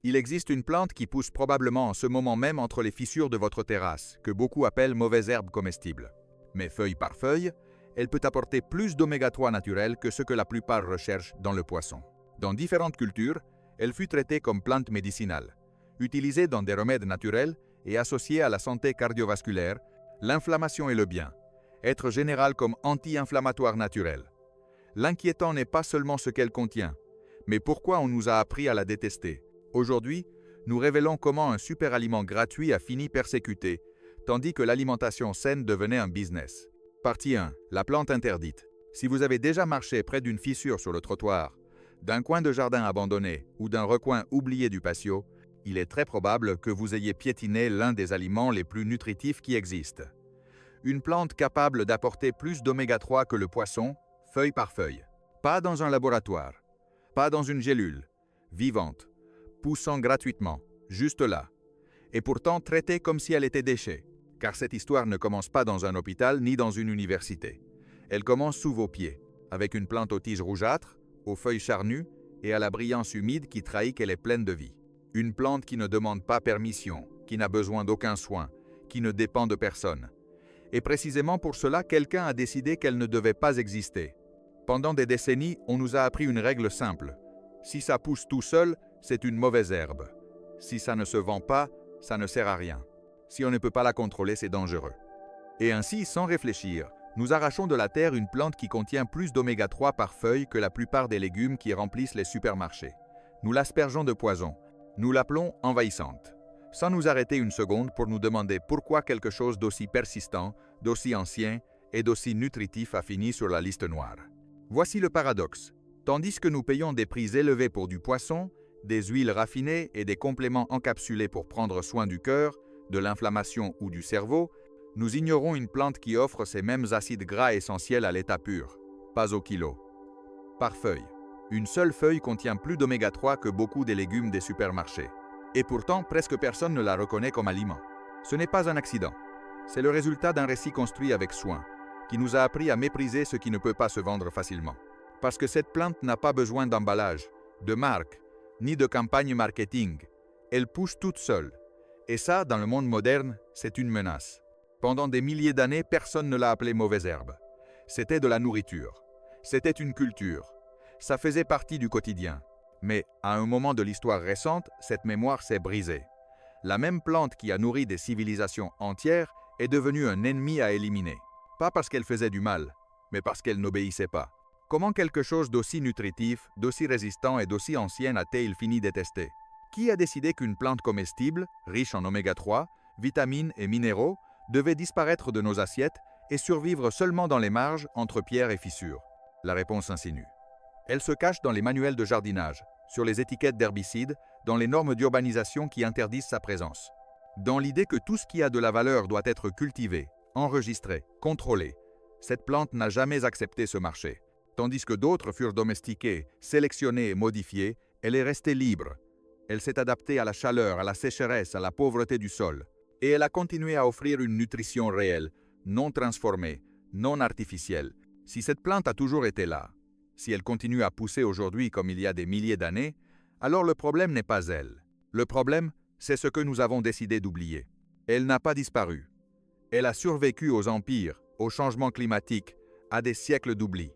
Il existe une plante qui pousse probablement en ce moment même entre les fissures de votre terrasse, que beaucoup appellent mauvaise herbe comestible. Mais feuille par feuille, elle peut apporter plus d'oméga 3 naturel que ce que la plupart recherchent dans le poisson. Dans différentes cultures, elle fut traitée comme plante médicinale, utilisée dans des remèdes naturels et associée à la santé cardiovasculaire, l'inflammation et le bien, être générale comme anti-inflammatoire naturel. L'inquiétant n'est pas seulement ce qu'elle contient, mais pourquoi on nous a appris à la détester. Aujourd'hui, nous révélons comment un super-aliment gratuit a fini persécuté, tandis que l'alimentation saine devenait un business. Partie 1. La plante interdite. Si vous avez déjà marché près d'une fissure sur le trottoir, d'un coin de jardin abandonné ou d'un recoin oublié du patio, il est très probable que vous ayez piétiné l'un des aliments les plus nutritifs qui existent. Une plante capable d'apporter plus d'oméga 3 que le poisson, feuille par feuille. Pas dans un laboratoire, pas dans une gélule, vivante, poussant gratuitement, juste là. Et pourtant traitée comme si elle était déchet, car cette histoire ne commence pas dans un hôpital ni dans une université. Elle commence sous vos pieds, avec une plante aux tiges rougeâtres, aux feuilles charnues et à la brillance humide qui trahit qu'elle est pleine de vie. Une plante qui ne demande pas permission, qui n'a besoin d'aucun soin, qui ne dépend de personne. Et précisément pour cela, quelqu'un a décidé qu'elle ne devait pas exister. Pendant des décennies, on nous a appris une règle simple. Si ça pousse tout seul, c'est une mauvaise herbe. Si ça ne se vend pas, ça ne sert à rien. Si on ne peut pas la contrôler, c'est dangereux. Et ainsi, sans réfléchir, nous arrachons de la terre une plante qui contient plus d'oméga 3 par feuille que la plupart des légumes qui remplissent les supermarchés. Nous l'aspergeons de poison. Nous l'appelons envahissante. Sans nous arrêter une seconde pour nous demander pourquoi quelque chose d'aussi persistant, d'aussi ancien et d'aussi nutritif a fini sur la liste noire. Voici le paradoxe. Tandis que nous payons des prix élevés pour du poisson, des huiles raffinées et des compléments encapsulés pour prendre soin du cœur, de l'inflammation ou du cerveau, nous ignorons une plante qui offre ces mêmes acides gras essentiels à l'état pur, pas au kilo. Par feuille. Une seule feuille contient plus d'oméga 3 que beaucoup des légumes des supermarchés. Et pourtant, presque personne ne la reconnaît comme aliment. Ce n'est pas un accident. C'est le résultat d'un récit construit avec soin, qui nous a appris à mépriser ce qui ne peut pas se vendre facilement. Parce que cette plante n'a pas besoin d'emballage, de marque, ni de campagne marketing. Elle pousse toute seule. Et ça, dans le monde moderne, c'est une menace. Pendant des milliers d'années, personne ne l'a appelée mauvaise herbe. C'était de la nourriture. C'était une culture. Ça faisait partie du quotidien. Mais à un moment de l'histoire récente, cette mémoire s'est brisée. La même plante qui a nourri des civilisations entières est devenue un ennemi à éliminer. Pas parce qu'elle faisait du mal, mais parce qu'elle n'obéissait pas. Comment quelque chose d'aussi nutritif, d'aussi résistant et d'aussi ancien a-t-il fini détesté? Qui a décidé qu'une plante comestible, riche en oméga 3, vitamines et minéraux, devait disparaître de nos assiettes et survivre seulement dans les marges entre pierres et fissures? La réponse insinue. Elle se cache dans les manuels de jardinage, sur les étiquettes d'herbicides, dans les normes d'urbanisation qui interdisent sa présence. Dans l'idée que tout ce qui a de la valeur doit être cultivé, enregistré, contrôlé, cette plante n'a jamais accepté ce marché. Tandis que d'autres furent domestiqués, sélectionnés et modifiés, elle est restée libre. Elle s'est adaptée à la chaleur, à la sécheresse, à la pauvreté du sol. Et elle a continué à offrir une nutrition réelle, non transformée, non artificielle. Si cette plante a toujours été là, si elle continue à pousser aujourd'hui comme il y a des milliers d'années, alors le problème n'est pas elle. Le problème, c'est ce que nous avons décidé d'oublier. Elle n'a pas disparu. Elle a survécu aux empires, aux changements climatiques, à des siècles d'oubli.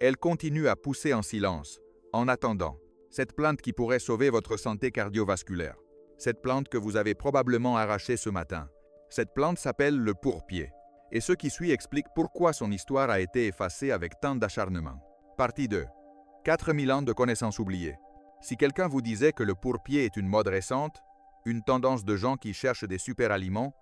Elle continue à pousser en silence, en attendant. Cette plante qui pourrait sauver votre santé cardiovasculaire. Cette plante que vous avez probablement arrachée ce matin. Cette plante s'appelle le pourpier. Et ce qui suit explique pourquoi son histoire a été effacée avec tant d'acharnement. Partie 2. 4000 ans de connaissances oubliées. Si quelqu'un vous disait que le pourpier est une mode récente, une tendance de gens qui cherchent des super aliments,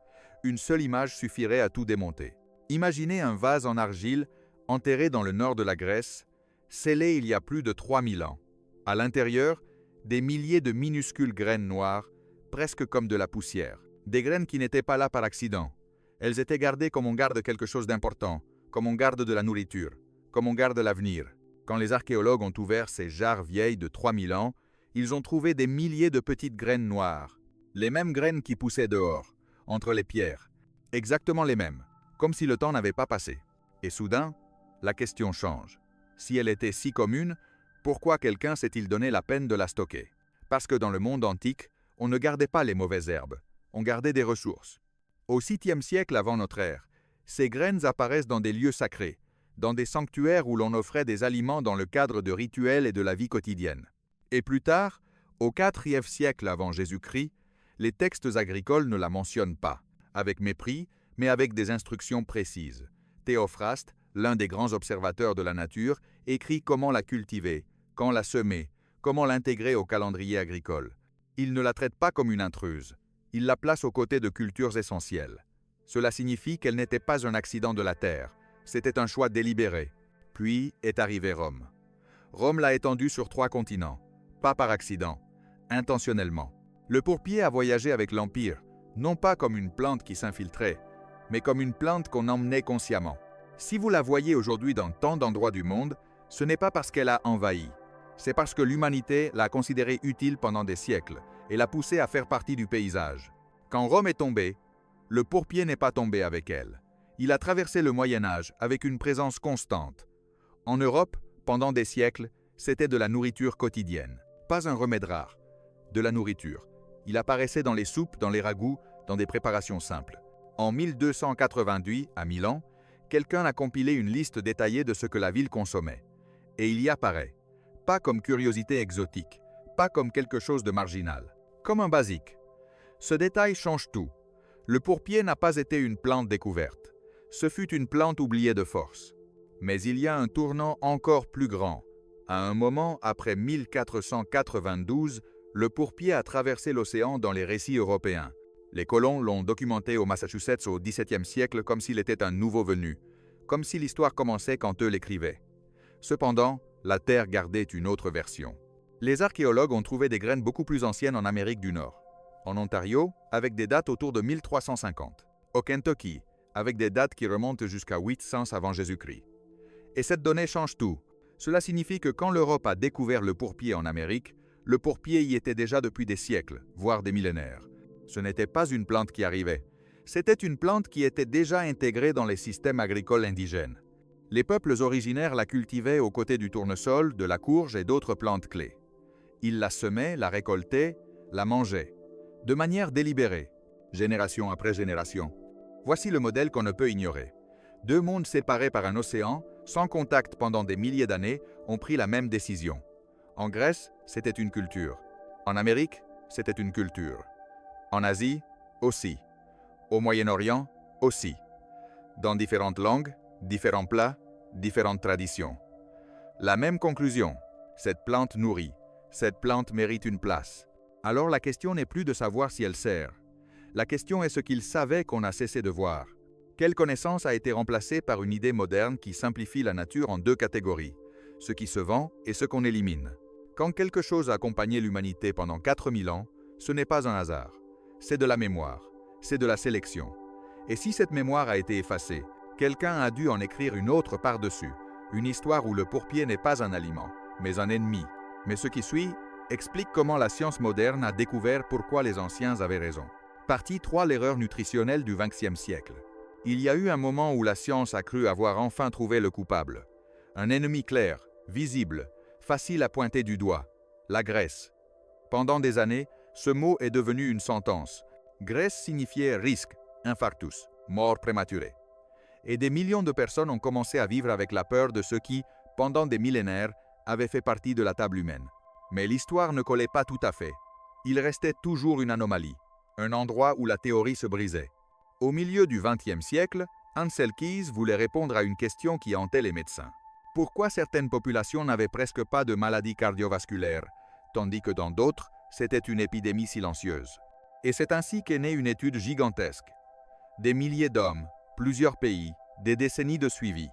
une seule image suffirait à tout démonter. Imaginez un vase en argile enterré dans le nord de la Grèce, scellé il y a plus de 3000 ans. À l'intérieur, des milliers de minuscules graines noires, presque comme de la poussière. Des graines qui n'étaient pas là par accident. Elles étaient gardées comme on garde quelque chose d'important, comme on garde de la nourriture, comme on garde l'avenir. Quand les archéologues ont ouvert ces jarres vieilles de 3000 ans, ils ont trouvé des milliers de petites graines noires. Les mêmes graines qui poussaient dehors, entre les pierres. Exactement les mêmes, comme si le temps n'avait pas passé. Et soudain, la question change. Si elle était si commune, pourquoi quelqu'un s'est-il donné la peine de la stocker? Parce que dans le monde antique, on ne gardait pas les mauvaises herbes, on gardait des ressources. Au 6e siècle avant notre ère, ces graines apparaissent dans des lieux sacrés, dans des sanctuaires où l'on offrait des aliments dans le cadre de rituels et de la vie quotidienne. Et plus tard, au 4e siècle avant Jésus-Christ, les textes agricoles ne la mentionnent pas, avec mépris, mais avec des instructions précises. Théophraste, l'un des grands observateurs de la nature, écrit comment la cultiver, quand la semer, comment l'intégrer au calendrier agricole. Il ne la traite pas comme une intruse, il la place aux côtés de cultures essentielles. Cela signifie qu'elle n'était pas un accident de la terre, c'était un choix délibéré. Puis est arrivé Rome. Rome l'a étendue sur 3 continents, pas par accident, intentionnellement. Le pourpier a voyagé avec l'Empire, non pas comme une plante qui s'infiltrait, mais comme une plante qu'on emmenait consciemment. Si vous la voyez aujourd'hui dans tant d'endroits du monde, ce n'est pas parce qu'elle a envahi, c'est parce que l'humanité l'a considérée utile pendant des siècles et l'a poussée à faire partie du paysage. Quand Rome est tombée, le pourpier n'est pas tombé avec elle. Il a traversé le Moyen-Âge avec une présence constante. En Europe, pendant des siècles, c'était de la nourriture quotidienne, pas un remède rare, de la nourriture. Il apparaissait dans les soupes, dans les ragoûts, dans des préparations simples. En 1288, à Milan, quelqu'un a compilé une liste détaillée de ce que la ville consommait. Et il y apparaît, pas comme curiosité exotique, pas comme quelque chose de marginal, comme un basique. Ce détail change tout. Le pourpier n'a pas été une plante découverte. Ce fut une plante oubliée de force. Mais il y a un tournant encore plus grand. À un moment, après 1492, le pourpier a traversé l'océan dans les récits européens. Les colons l'ont documenté au Massachusetts au XVIIe siècle comme s'il était un nouveau venu, comme si l'histoire commençait quand eux l'écrivaient. Cependant, la Terre gardait une autre version. Les archéologues ont trouvé des graines beaucoup plus anciennes en Amérique du Nord. En Ontario, avec des dates autour de 1350. Au Kentucky, avec des dates qui remontent jusqu'à 800 avant Jésus-Christ. Et cette donnée change tout. Cela signifie que quand l'Europe a découvert le pourpier en Amérique, le pourpier y était déjà depuis des siècles, voire des millénaires. Ce n'était pas une plante qui arrivait. C'était une plante qui était déjà intégrée dans les systèmes agricoles indigènes. Les peuples originaires la cultivaient aux côtés du tournesol, de la courge et d'autres plantes clés. Ils la semaient, la récoltaient, la mangeaient, de manière délibérée, génération après génération. Voici le modèle qu'on ne peut ignorer. 2 mondes séparés par un océan, sans contact pendant des milliers d'années, ont pris la même décision. En Grèce, c'était une culture. En Amérique, c'était une culture. En Asie, aussi. Au Moyen-Orient, aussi. Dans différentes langues, différents plats, différentes traditions. La même conclusion, cette plante nourrit, cette plante mérite une place. Alors la question n'est plus de savoir si elle sert. La question est ce qu'ils savaient qu'on a cessé de voir. Quelle connaissance a été remplacée par une idée moderne qui simplifie la nature en 2 catégories, ce qui se vend et ce qu'on élimine. Quand quelque chose a accompagné l'humanité pendant 4000 ans, ce n'est pas un hasard. C'est de la mémoire, c'est de la sélection. Et si cette mémoire a été effacée, quelqu'un a dû en écrire une autre par-dessus, une histoire où le pourpier n'est pas un aliment, mais un ennemi. Mais ce qui suit explique comment la science moderne a découvert pourquoi les anciens avaient raison. Partie 3, l'erreur nutritionnelle du XXe siècle. Il y a eu un moment où la science a cru avoir enfin trouvé le coupable. Un ennemi clair, visible, facile à pointer du doigt, la graisse. Pendant des années, ce mot est devenu une sentence. Graisse signifiait risque, infarctus, mort prématurée. Et des millions de personnes ont commencé à vivre avec la peur de ceux qui, pendant des millénaires, avaient fait partie de la table humaine. Mais l'histoire ne collait pas tout à fait. Il restait toujours une anomalie, un endroit où la théorie se brisait. Au milieu du XXe siècle, Ancel Keys voulait répondre à une question qui hantait les médecins. Pourquoi certaines populations n'avaient presque pas de maladies cardiovasculaires, tandis que dans d'autres, c'était une épidémie silencieuse? Et c'est ainsi qu'est née une étude gigantesque. Des milliers d'hommes, plusieurs pays, des décennies de suivi.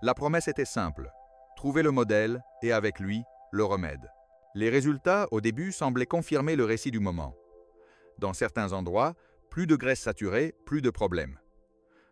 La promesse était simple, trouver le modèle et avec lui, le remède. Les résultats, au début, semblaient confirmer le récit du moment. Dans certains endroits, plus de graisse saturée, plus de problèmes.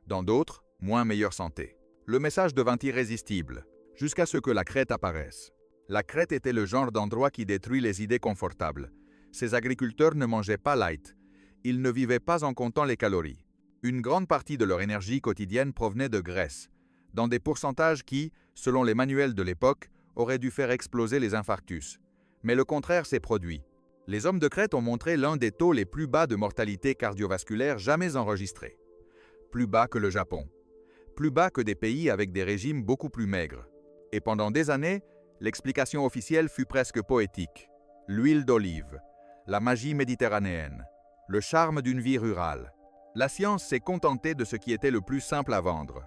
Dans d'autres, moins meilleure santé. Le message devint irrésistible, jusqu'à ce que la crête apparaisse. La crête était le genre d'endroit qui détruit les idées confortables. Ces agriculteurs ne mangeaient pas light. Ils ne vivaient pas en comptant les calories. Une grande partie de leur énergie quotidienne provenait de graisse, dans des pourcentages qui, selon les manuels de l'époque, auraient dû faire exploser les infarctus. Mais le contraire s'est produit. Les hommes de Crète ont montré l'un des taux les plus bas de mortalité cardiovasculaire jamais enregistrés. Plus bas que le Japon. Plus bas que des pays avec des régimes beaucoup plus maigres. Et pendant des années, l'explication officielle fut presque poétique. L'huile d'olive, la magie méditerranéenne, le charme d'une vie rurale. La science s'est contentée de ce qui était le plus simple à vendre.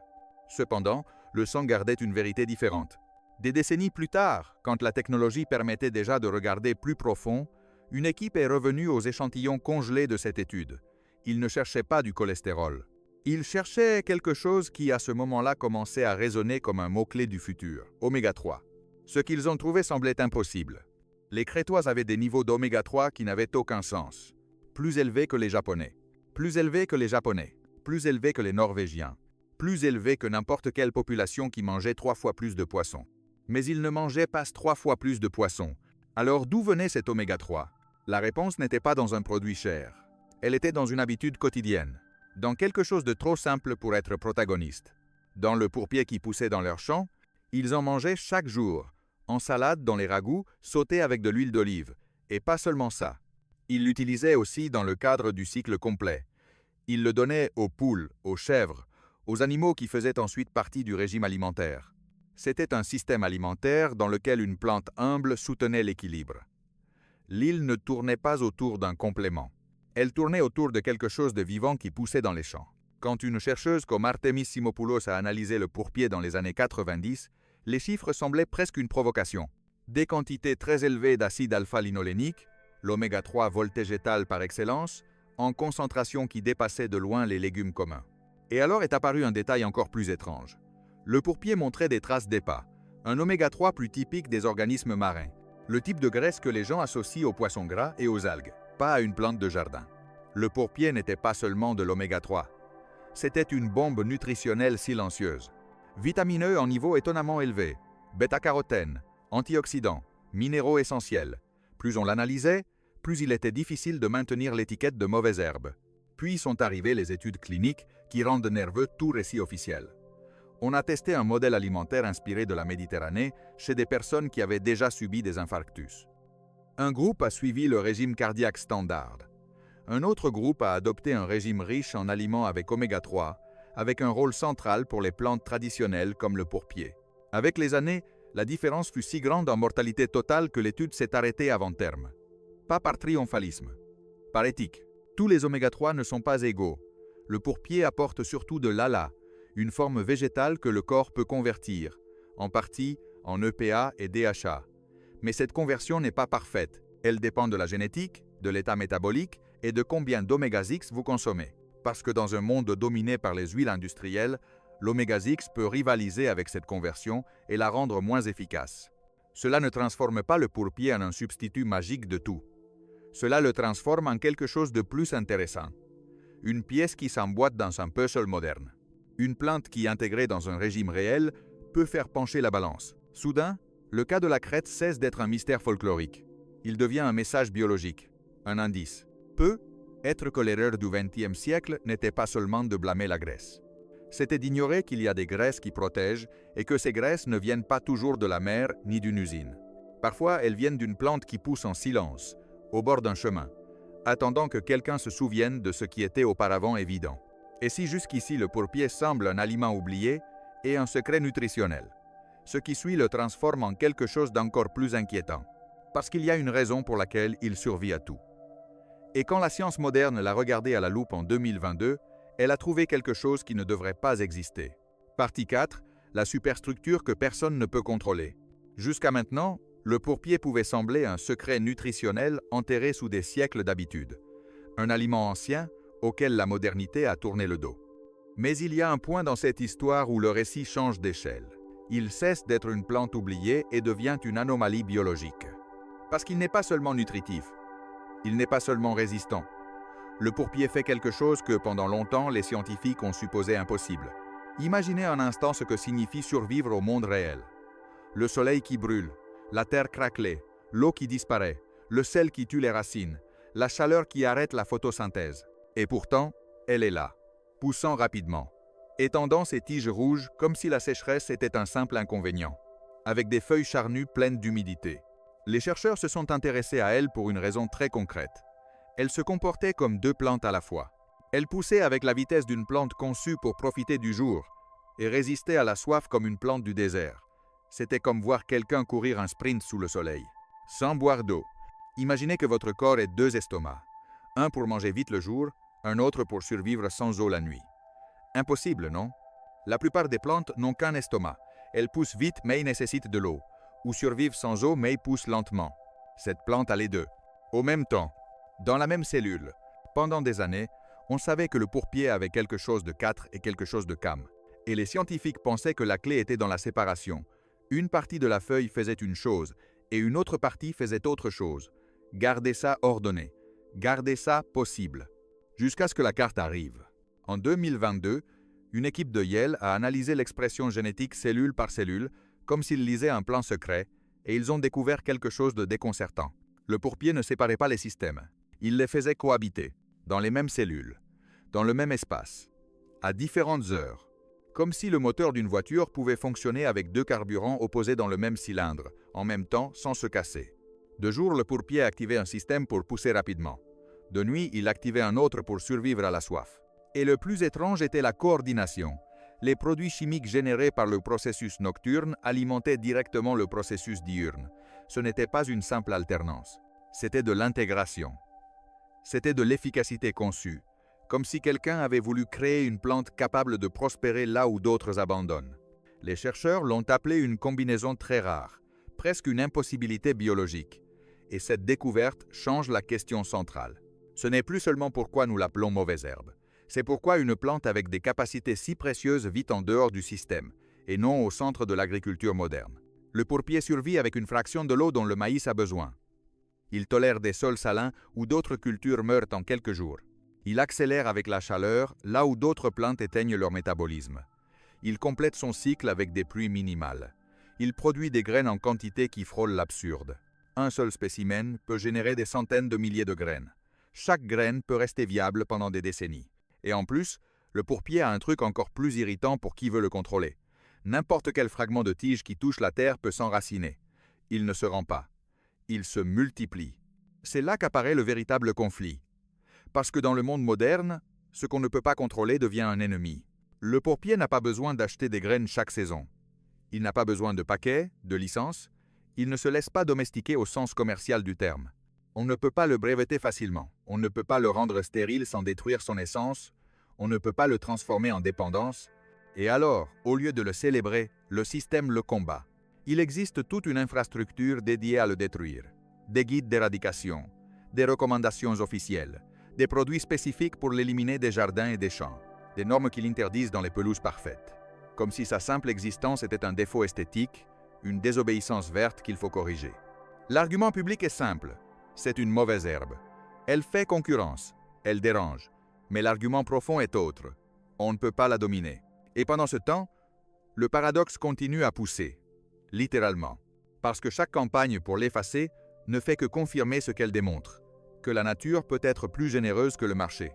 Cependant, le sang gardait une vérité différente. Des décennies plus tard, quand la technologie permettait déjà de regarder plus profond, une équipe est revenue aux échantillons congelés de cette étude. Ils ne cherchaient pas du cholestérol. Ils cherchaient quelque chose qui, à ce moment-là, commençait à résonner comme un mot-clé du futur, oméga 3. Ce qu'ils ont trouvé semblait impossible. Les Crétois avaient des niveaux d'oméga 3 qui n'avaient aucun sens. Plus élevés que les Japonais. Plus élevés que les Japonais. Plus élevés que les Norvégiens. Plus élevés que n'importe quelle population qui mangeait 3 fois plus de poissons. Mais ils ne mangeaient pas 3 fois plus de poissons. Alors d'où venait cet oméga 3? La réponse n'était pas dans un produit cher. Elle était dans une habitude quotidienne. Dans quelque chose de trop simple pour être protagoniste. Dans le pourpier qui poussait dans leurs champs, ils en mangeaient chaque jour, en salade dans les ragoûts, sautés avec de l'huile d'olive. Et pas seulement ça. Ils l'utilisaient aussi dans le cadre du cycle complet. Ils le donnaient aux poules, aux chèvres, aux animaux qui faisaient ensuite partie du régime alimentaire. C'était un système alimentaire dans lequel une plante humble soutenait l'équilibre. L'île ne tournait pas autour d'un complément. Elle tournait autour de quelque chose de vivant qui poussait dans les champs. Quand une chercheuse comme Artemis Simopoulos a analysé le pourpier dans les années 90, les chiffres semblaient presque une provocation. Des quantités très élevées d'acide alpha-linolénique, l'oméga 3 volvégétal par excellence, en concentration qui dépassait de loin les légumes communs. Et alors est apparu un détail encore plus étrange. Le pourpier montrait des traces d'EPA, un oméga 3 plus typique des organismes marins, le type de graisse que les gens associent aux poissons gras et aux algues, pas à une plante de jardin. Le pourpier n'était pas seulement de l'oméga 3. C'était une bombe nutritionnelle silencieuse. Vitamineux en niveau étonnamment élevé, bêta-carotène, antioxydants, minéraux essentiels. Plus on l'analysait, plus il était difficile de maintenir l'étiquette de mauvaise herbe. Puis sont arrivées les études cliniques qui rendent nerveux tout récit officiel. On a testé un modèle alimentaire inspiré de la Méditerranée chez des personnes qui avaient déjà subi des infarctus. Un groupe a suivi le régime cardiaque standard. Un autre groupe a adopté un régime riche en aliments avec oméga 3, avec un rôle central pour les plantes traditionnelles comme le pourpier. Avec les années, la différence fut si grande en mortalité totale que l'étude s'est arrêtée avant terme. Pas par triomphalisme, par éthique. Tous les oméga 3 ne sont pas égaux. Le pourpier apporte surtout de l'ALA, une forme végétale que le corps peut convertir, en partie en EPA et DHA. Mais cette conversion n'est pas parfaite. Elle dépend de la génétique, de l'état métabolique et de combien d'oméga 6 vous consommez. Parce que dans un monde dominé par les huiles industrielles, l'oméga 6 peut rivaliser avec cette conversion et la rendre moins efficace. Cela ne transforme pas le pourpier en un substitut magique de tout. Cela le transforme en quelque chose de plus intéressant. Une pièce qui s'emboîte dans un puzzle moderne. Une plante qui, intégrée dans un régime réel, peut faire pencher la balance. Soudain, le cas de la crête cesse d'être un mystère folklorique. Il devient un message biologique, un indice. Être que l'erreur du XXe siècle n'était pas seulement de blâmer la graisse. C'était d'ignorer qu'il y a des graisses qui protègent et que ces graisses ne viennent pas toujours de la mer ni d'une usine. Parfois, elles viennent d'une plante qui pousse en silence, au bord d'un chemin, attendant que quelqu'un se souvienne de ce qui était auparavant évident. Et si jusqu'ici le pourpier semble un aliment oublié et un secret nutritionnel, ce qui suit le transforme en quelque chose d'encore plus inquiétant, parce qu'il y a une raison pour laquelle il survit à tout. Et quand la science moderne l'a regardé à la loupe en 2022, elle a trouvé quelque chose qui ne devrait pas exister. Partie 4, la superstructure que personne ne peut contrôler. Jusqu'à maintenant, le pourpier pouvait sembler un secret nutritionnel enterré sous des siècles d'habitude. Un aliment ancien auquel la modernité a tourné le dos. Mais il y a un point dans cette histoire où le récit change d'échelle. Il cesse d'être une plante oubliée et devient une anomalie biologique. Parce qu'il n'est pas seulement nutritif, il n'est pas seulement résistant. Le pourpier fait quelque chose que pendant longtemps les scientifiques ont supposé impossible. Imaginez un instant ce que signifie survivre au monde réel. Le soleil qui brûle, la terre craquelée, l'eau qui disparaît, le sel qui tue les racines, la chaleur qui arrête la photosynthèse. Et pourtant, elle est là, poussant rapidement, étendant ses tiges rouges comme si la sécheresse était un simple inconvénient, avec des feuilles charnues pleines d'humidité. Les chercheurs se sont intéressés à elles pour une raison très concrète. Elles se comportaient comme deux plantes à la fois. Elles poussaient avec la vitesse d'une plante conçue pour profiter du jour et résistaient à la soif comme une plante du désert. C'était comme voir quelqu'un courir un sprint sous le soleil. Sans boire d'eau. Imaginez que votre corps ait deux estomacs. Un pour manger vite le jour, un autre pour survivre sans eau la nuit. Impossible, non? La plupart des plantes n'ont qu'un estomac. Elles poussent vite mais nécessitent de l'eau. Ou survivent sans eau mais poussent lentement. Cette plante a les deux. Au même temps, dans la même cellule. Pendant des années, on savait que le pourpier avait quelque chose de 4 et quelque chose de cam. Et les scientifiques pensaient que la clé était dans la séparation. Une partie de la feuille faisait une chose et une autre partie faisait autre chose. Gardez ça ordonné. Gardez ça possible. Jusqu'à ce que la carte arrive. En 2022, une équipe de Yale a analysé l'expression génétique cellule par cellule comme s'ils lisaient un plan secret et ils ont découvert quelque chose de déconcertant. Le pourpier ne séparait pas les systèmes. Il les faisait cohabiter, dans les mêmes cellules, dans le même espace, à différentes heures. Comme si le moteur d'une voiture pouvait fonctionner avec deux carburants opposés dans le même cylindre, en même temps sans se casser. De jour, le pourpier activait un système pour pousser rapidement. De nuit, il activait un autre pour survivre à la soif. Et le plus étrange était la coordination. Les produits chimiques générés par le processus nocturne alimentaient directement le processus diurne. Ce n'était pas une simple alternance. C'était de l'intégration. C'était de l'efficacité conçue, comme si quelqu'un avait voulu créer une plante capable de prospérer là où d'autres abandonnent. Les chercheurs l'ont appelée une combinaison très rare, presque une impossibilité biologique. Et cette découverte change la question centrale. Ce n'est plus seulement pourquoi nous l'appelons mauvaise herbe. C'est pourquoi une plante avec des capacités si précieuses vit en dehors du système, et non au centre de l'agriculture moderne. Le pourpier survit avec une fraction de l'eau dont le maïs a besoin. Il tolère des sols salins où d'autres cultures meurent en quelques jours. Il accélère avec la chaleur là où d'autres plantes éteignent leur métabolisme. Il complète son cycle avec des pluies minimales. Il produit des graines en quantité qui frôlent l'absurde. Un seul spécimen peut générer des centaines de milliers de graines. Chaque graine peut rester viable pendant des décennies. Et en plus, le pourpier a un truc encore plus irritant pour qui veut le contrôler. N'importe quel fragment de tige qui touche la terre peut s'enraciner. Il ne se rend pas. Il se multiplie. C'est là qu'apparaît le véritable conflit. Parce que dans le monde moderne, ce qu'on ne peut pas contrôler devient un ennemi. Le pourpier n'a pas besoin d'acheter des graines chaque saison. Il n'a pas besoin de paquets, de licences. Il ne se laisse pas domestiquer au sens commercial du terme. On ne peut pas le breveter facilement. On ne peut pas le rendre stérile sans détruire son essence. On ne peut pas le transformer en dépendance. Et alors, au lieu de le célébrer, le système le combat. Il existe toute une infrastructure dédiée à le détruire. Des guides d'éradication, des recommandations officielles, des produits spécifiques pour l'éliminer des jardins et des champs, des normes qui l'interdisent dans les pelouses parfaites. Comme si sa simple existence était un défaut esthétique, une désobéissance verte qu'il faut corriger. L'argument public est simple. C'est une mauvaise herbe. Elle fait concurrence, elle dérange, mais l'argument profond est autre. On ne peut pas la dominer. Et pendant ce temps, le paradoxe continue à pousser, littéralement, parce que chaque campagne pour l'effacer ne fait que confirmer ce qu'elle démontre, que la nature peut être plus généreuse que le marché.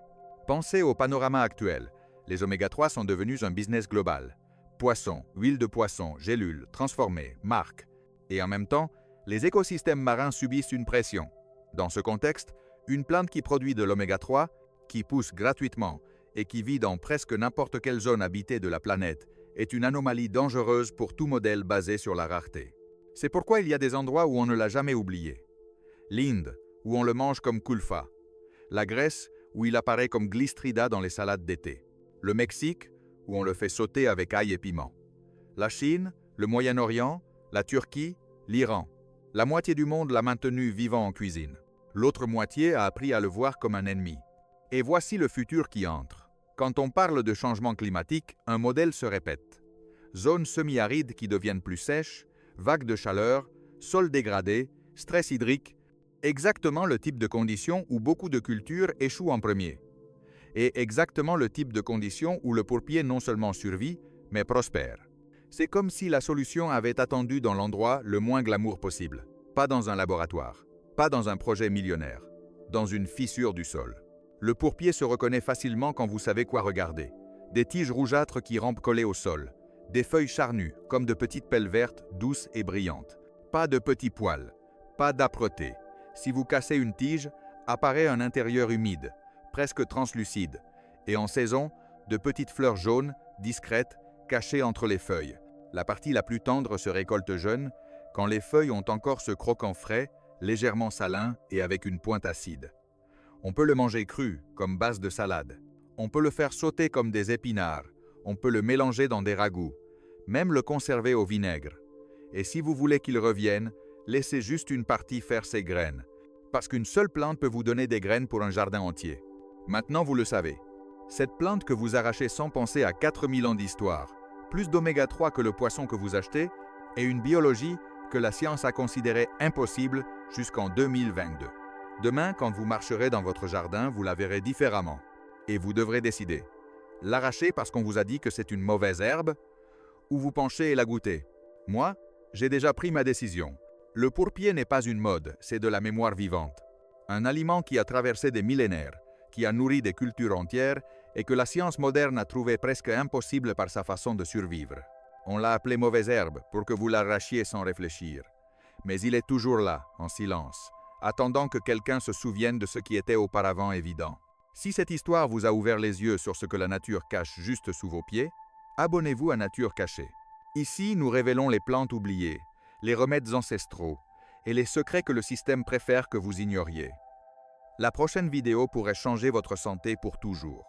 Pensez au panorama actuel. Les oméga-3 sont devenus un business global. Poissons, huile de poisson, gélules, transformées, marques. Et en même temps, les écosystèmes marins subissent une pression. Dans ce contexte, une plante qui produit de l'oméga-3, qui pousse gratuitement et qui vit dans presque n'importe quelle zone habitée de la planète, est une anomalie dangereuse pour tout modèle basé sur la rareté. C'est pourquoi il y a des endroits où on ne l'a jamais oublié. L'Inde, où on le mange comme kulfa. La Grèce, où il apparaît comme glistrida dans les salades d'été. Le Mexique, où on le fait sauter avec ail et piment. La Chine, le Moyen-Orient, la Turquie, l'Iran. La moitié du monde l'a maintenu vivant en cuisine. L'autre moitié a appris à le voir comme un ennemi. Et voici le futur qui entre. Quand on parle de changement climatique, un modèle se répète. Zones semi-arides qui deviennent plus sèches, vagues de chaleur, sols dégradés, stress hydrique, exactement le type de conditions où beaucoup de cultures échouent en premier. Et exactement le type de conditions où le pourpier non seulement survit, mais prospère. C'est comme si la solution avait attendu dans l'endroit le moins glamour possible. Pas dans un laboratoire, pas dans un projet millionnaire, dans une fissure du sol. Le pourpier se reconnaît facilement quand vous savez quoi regarder. Des tiges rougeâtres qui rampent collées au sol. Des feuilles charnues, comme de petites pelles vertes, douces et brillantes. Pas de petits poils. Pas d'âpreté. Si vous cassez une tige, apparaît un intérieur humide, presque translucide, et en saison, de petites fleurs jaunes, discrètes, cachées entre les feuilles. La partie la plus tendre se récolte jeune, quand les feuilles ont encore ce croquant frais, légèrement salin et avec une pointe acide. On peut le manger cru, comme base de salade. On peut le faire sauter comme des épinards. On peut le mélanger dans des ragoûts. Même le conserver au vinaigre. Et si vous voulez qu'il revienne, laissez juste une partie faire ses graines. Parce qu'une seule plante peut vous donner des graines pour un jardin entier. Maintenant, vous le savez. Cette plante que vous arrachez sans penser à 4000 ans d'histoire, plus d'oméga 3 que le poisson que vous achetez, et une biologie que la science a considérée impossible jusqu'en 2022. Demain, quand vous marcherez dans votre jardin, vous la verrez différemment. Et vous devrez décider. L'arracher parce qu'on vous a dit que c'est une mauvaise herbe, ou vous pencher et la goûter. Moi, j'ai déjà pris ma décision. Le pourpier n'est pas une mode, c'est de la mémoire vivante. Un aliment qui a traversé des millénaires, qui a nourri des cultures entières et que la science moderne a trouvé presque impossible par sa façon de survivre. On l'a appelé mauvaise herbe pour que vous l'arrachiez sans réfléchir. Mais il est toujours là, en silence, attendant que quelqu'un se souvienne de ce qui était auparavant évident. Si cette histoire vous a ouvert les yeux sur ce que la nature cache juste sous vos pieds, abonnez-vous à Nature Cachée. Ici, nous révélons les plantes oubliées, les remèdes ancestraux et les secrets que le système préfère que vous ignoriez. La prochaine vidéo pourrait changer votre santé pour toujours.